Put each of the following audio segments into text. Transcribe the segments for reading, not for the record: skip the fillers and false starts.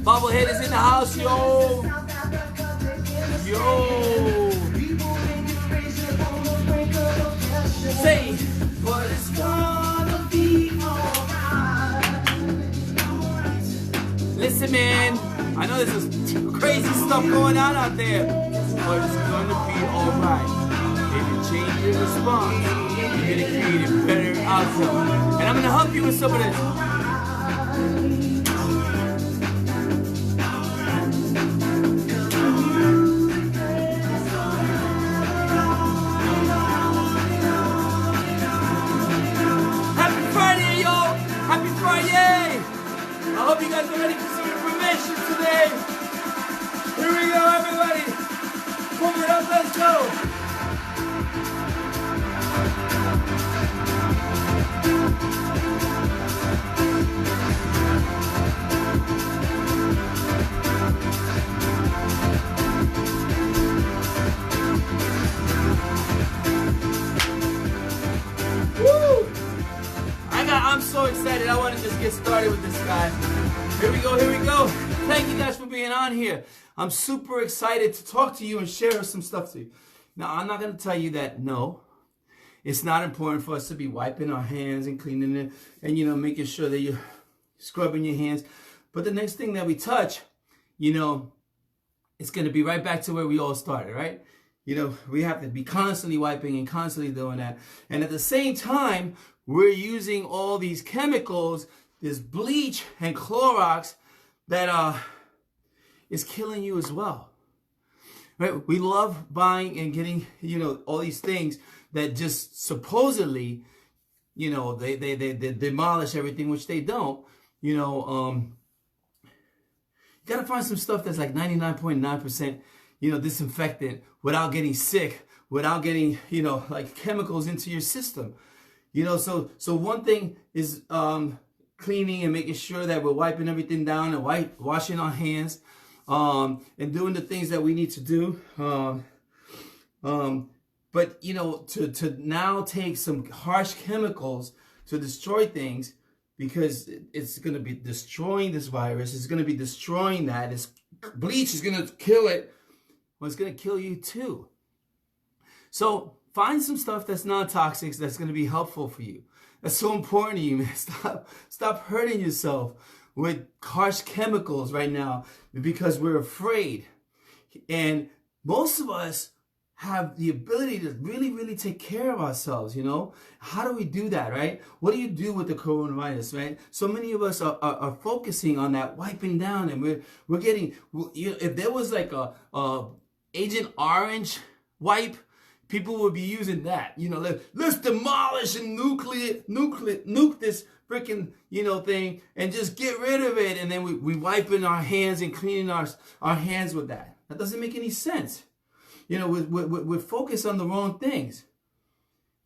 Bobblehead is in the house, yo. Yo. Say, but it's gonna be alright. Listen, man, I know this is crazy stuff going on out there, but it's gonna be alright. If you change your response, you're gonna create a better outcome. And I'm gonna help you with some of this. I hope you guys are ready for some information today. Here we go, everybody. Pump it up, let's go. I'm so excited. I want to just get started with this, guys. Here we go, here we go. Thank you guys for being on here. I'm super excited to talk to you and share some stuff to you. Now, I'm not going to tell you that, no, it's not important for us to be wiping our hands and cleaning it and, you know, making sure that you're scrubbing your hands. But the next thing that we touch, you know, it's going to be right back to where we all started, right? You know, we have to be constantly wiping and constantly doing that. And at the same time, we're using all these chemicals, this bleach and Clorox that is killing you as well. Right? We love buying and getting, you know, all these things that just supposedly, you know, they demolish everything, which they don't. You know, you gotta find some stuff that's like 99.9%, you know, disinfectant without getting sick, without getting, you know, like chemicals into your system. You know, so one thing is cleaning and making sure that we're wiping everything down and washing our hands and doing the things that we need to do. But, you know, to now take some harsh chemicals to destroy things, because it's going to be destroying this virus. It's going to be destroying that. This bleach is going to kill it. Well, it's going to kill you too. So find some stuff that's non-toxic, that's going to be helpful for you. That's so important to you, man. Stop hurting yourself with harsh chemicals right now because we're afraid. And most of us have the ability to really, really take care of ourselves, you know? How do we do that, right? What do you do with the coronavirus, right? So many of us are focusing on that wiping down, and we're getting, you know, if there was like a Agent Orange wipe, people would be using that, you know, let's demolish and nuke this freaking, you know, thing and just get rid of it. And then we wiping our hands and cleaning our hands with that. That doesn't make any sense. You know, we're focused on the wrong things.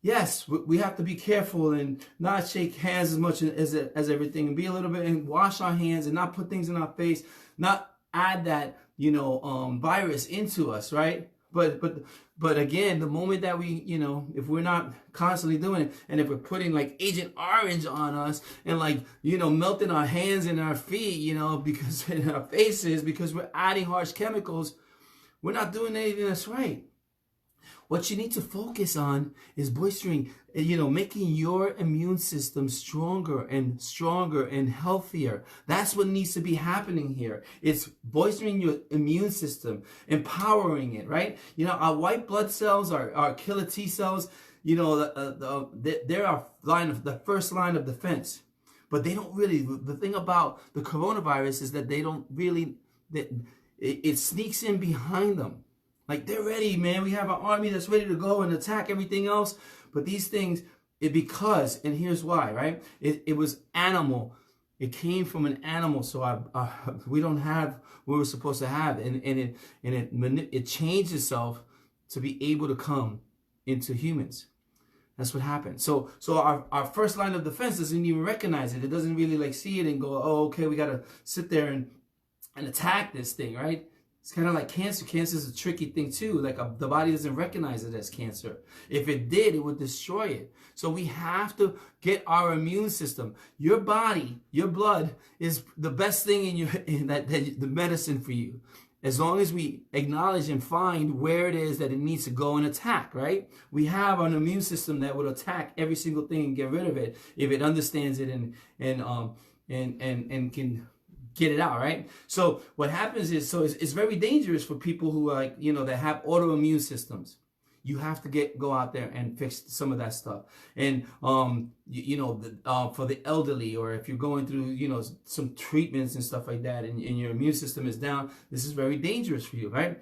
Yes, we have to be careful and not shake hands as much as everything, and be a little bit and wash our hands and not put things in our face, not add that, you know, virus into us, right? But again, the moment that we, you know, if we're not constantly doing it, and if we're putting like Agent Orange on us and like, you know, melting our hands and our feet, you know, because in our faces, because we're adding harsh chemicals, we're not doing anything that's right. What you need to focus on is bolstering, you know, making your immune system stronger and healthier. That's what needs to be happening here. It's bolstering your immune system, empowering it, right? You know, our white blood cells, our killer T cells, you know, they're the first line of defense. But they don't really, the thing about the coronavirus is that they don't really, it sneaks in behind them. Like, they're ready, man. We have an army that's ready to go and attack everything else. But these things, because, and here's why, right? It was animal. It came from an animal. So we don't have what we're supposed to have. And it changed itself to be able to come into humans. That's what happened. So our first line of defense doesn't even recognize it. It doesn't really like see it and go, oh, okay, we got to sit there and attack this thing, right? It's kind of like cancer. Cancer is a tricky thing too. Like the body doesn't recognize it as cancer. If it did, it would destroy it. So we have to get our immune system. Your body, your blood is the best thing in the medicine for you. As long as we acknowledge and find where it is that it needs to go and attack, right? We have an immune system that will attack every single thing and get rid of it if it understands it and can get it out, right? So what happens is, it's very dangerous for people who are like, that have autoimmune systems. You have to go out there and fix some of that stuff. And, for the elderly, or if you're going through, some treatments and stuff like that, and your immune system is down, this is very dangerous for you, right?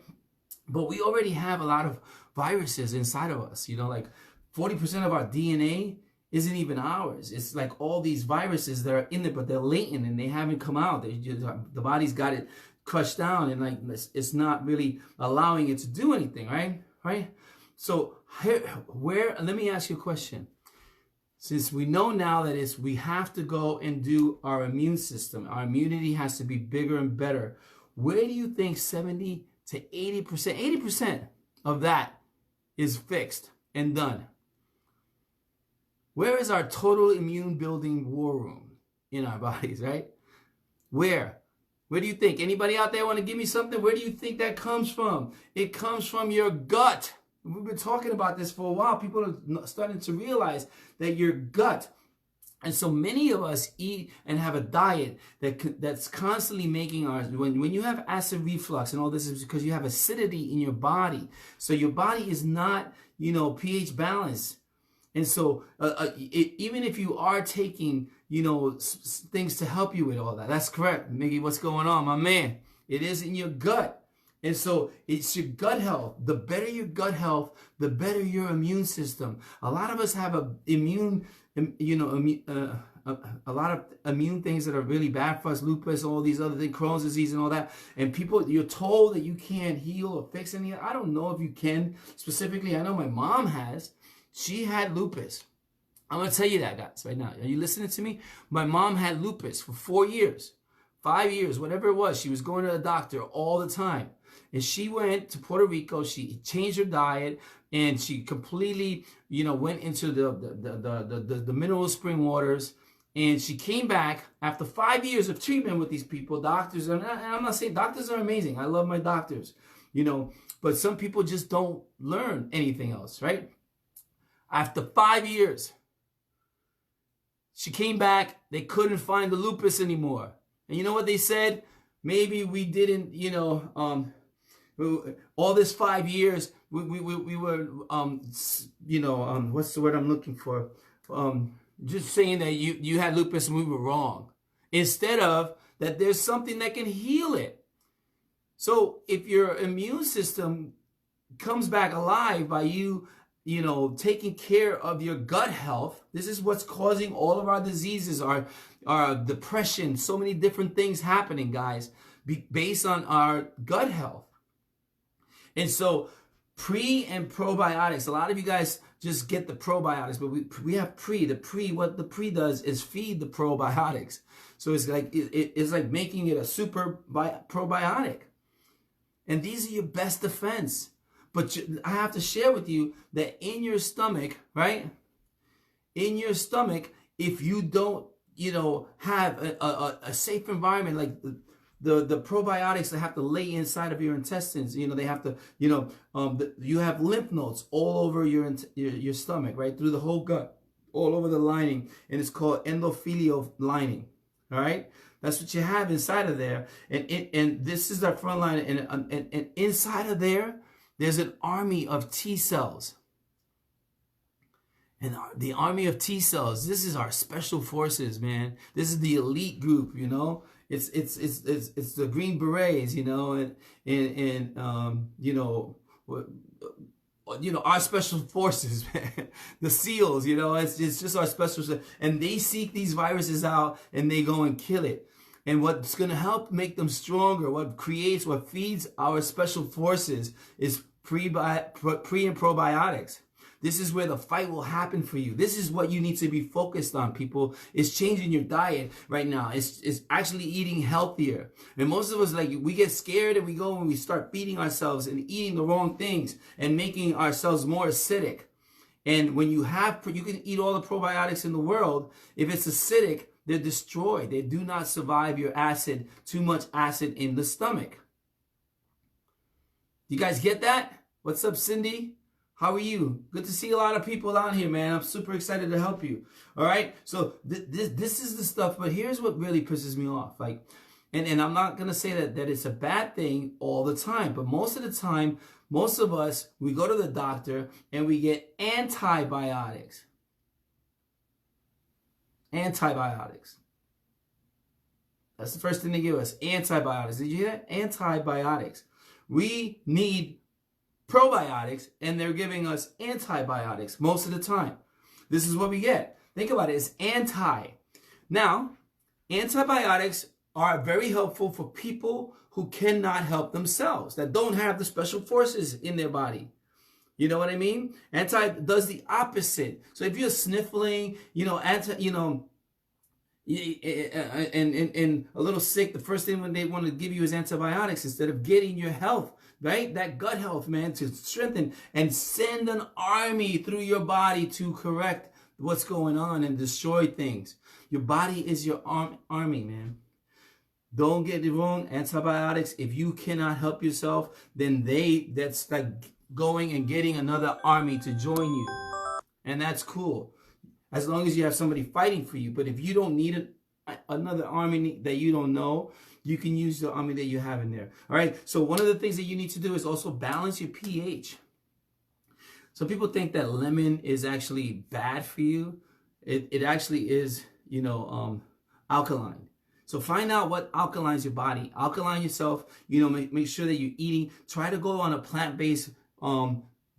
But we already have a lot of viruses inside of us, like 40% of our DNA isn't even ours. It's like all these viruses that are in there, but they're latent and they haven't come out. The body's got it crushed down, and like it's not really allowing it to do anything, right? So let me ask you a question. Since we know now that we have to go and do our immune system, our immunity has to be bigger and better. Where do you think 70 to 80% of that is fixed and done? Where is our total immune building war room in our bodies, right? Where do you think? Anybody out there want to give me something? Where do you think that comes from? It comes from your gut. We've been talking about this for a while. People are starting to realize that your gut, and so many of us eat and have a diet that's constantly making ours. When you have acid reflux and all this, is because you have acidity in your body. So your body is not, pH balanced. And so even if you are taking, things to help you with all that, that's correct. Miggy, what's going on, my man? It is in your gut. And so it's your gut health. The better your gut health, the better your immune system. A lot of us have a lot of immune things that are really bad for us, lupus, all these other things, Crohn's disease and all that. And people, you're told that you can't heal or fix any. I don't know if you can specifically. I know my mom has. She had lupus. I'm going to tell you that, guys, right now. Are you listening to me? My mom had lupus for 4 years, 5 years, whatever it was. She was going to the doctor all the time. And she went to Puerto Rico. She changed her diet, and she completely, went into the mineral spring waters. And she came back after 5 years of treatment with these people, doctors. And I'm not saying doctors are amazing. I love my doctors, but some people just don't learn anything else, right? After 5 years, she came back. They couldn't find the lupus anymore. And you know what they said? Maybe we didn't, all this 5 years, we were, what's the word I'm looking for? Just saying that you had lupus and we were wrong. Instead of that there's something that can heal it. So if your immune system comes back alive by you, taking care of your gut health, this is what's causing all of our diseases, our depression, so many different things happening, guys, based on our gut health. And so pre and probiotics, a lot of you guys just get the probiotics, but we have what the pre does is feed the probiotics. So it's like it's like making it a super probiotic. And these are your best defense. But I have to share with you that in your stomach, right? In your stomach, if you don't, have a safe environment, like the probiotics that have to lay inside of your intestines, they have to, you have lymph nodes all over your stomach, right? Through the whole gut, all over the lining. And it's called endothelial lining, all right? That's what you have inside of there. And this is our front line. And inside of there, there's an army of T cells. And the army of T cells, this is our special forces, man. This is the elite group, It's the Green Berets, our special forces, man. The SEALs, it's just our special, and they seek these viruses out and they go and kill it. And what's going to help make them stronger, what feeds our special forces is pre and probiotics. This is where the fight will happen for you. This is what you need to be focused on, people. Is changing your diet right now. It's actually eating healthier. And most of us, like, we get scared and we go and we start beating ourselves and eating the wrong things and making ourselves more acidic. And when you can eat all the probiotics in the world. If it's acidic, they're destroyed. They do not survive your acid, too much acid in the stomach. You guys get that? What's up, Cindy? How are you? Good to see a lot of people out here, man. I'm super excited to help you. All right? So this is the stuff, but here's what really pisses me off. Like, and I'm not going to say that it's a bad thing all the time, but most of the time, most of us, we go to the doctor and we get antibiotics. Antibiotics. That's the first thing they give us. Antibiotics. Did you hear that? Antibiotics. We need probiotics, and they're giving us antibiotics most of the time. This is what we get. Think about it. It's anti. Now, antibiotics are very helpful for people who cannot help themselves, that don't have the special forces in their body. You know what I mean? Anti does the opposite. So if you're sniffling, and a little sick, the first thing when they want to give you is antibiotics instead of getting your health, right? That gut health, man, to strengthen and send an army through your body to correct what's going on and destroy things. Your body is your army, man. Don't get it wrong. Antibiotics, if you cannot help yourself, then that's like going and getting another army to join you. And that's cool, as long as you have somebody fighting for you. But if you don't need another army that you don't know, you can use the army that you have in there. All right. So one of the things that you need to do is also balance your pH. Some people think that lemon is actually bad for you. It actually is, alkaline. So find out what alkalines your body. Alkaline yourself. Make sure that you're eating. Try to go on a plant-based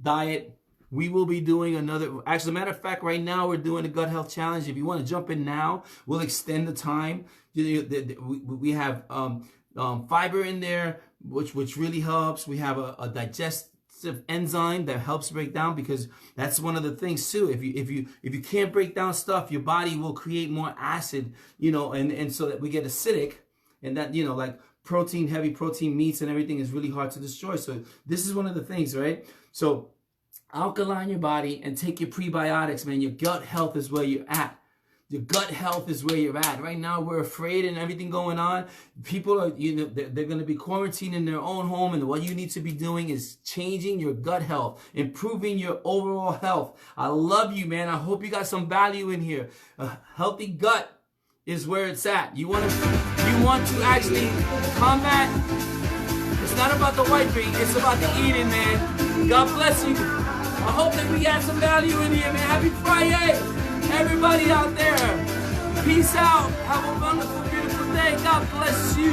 diet. We will be doing actually, matter of fact, right now we're doing a gut health challenge. If you want to jump in now, we'll extend the time. We have fiber in there, which really helps. We have a digestive enzyme that helps break down, because that's one of the things too. If you can't break down stuff, your body will create more acid, and so that we get acidic, and that, like heavy protein meats and everything is really hard to destroy. So this is one of the things, right? So alkaline your body and take your prebiotics, man. Your gut health is where you're at. Your gut health is where you're at. Right now, we're afraid and everything going on. People are, they're going to be quarantined in their own home. And what you need to be doing is changing your gut health, improving your overall health. I love you, man. I hope you got some value in here. A healthy gut is where it's at. You want to actually combat. It's not about the wiping. It's about the eating, man. God bless you. I hope that we got some value in here, man. Happy Friday. Everybody out there, peace out. Have a wonderful, beautiful day. God bless you.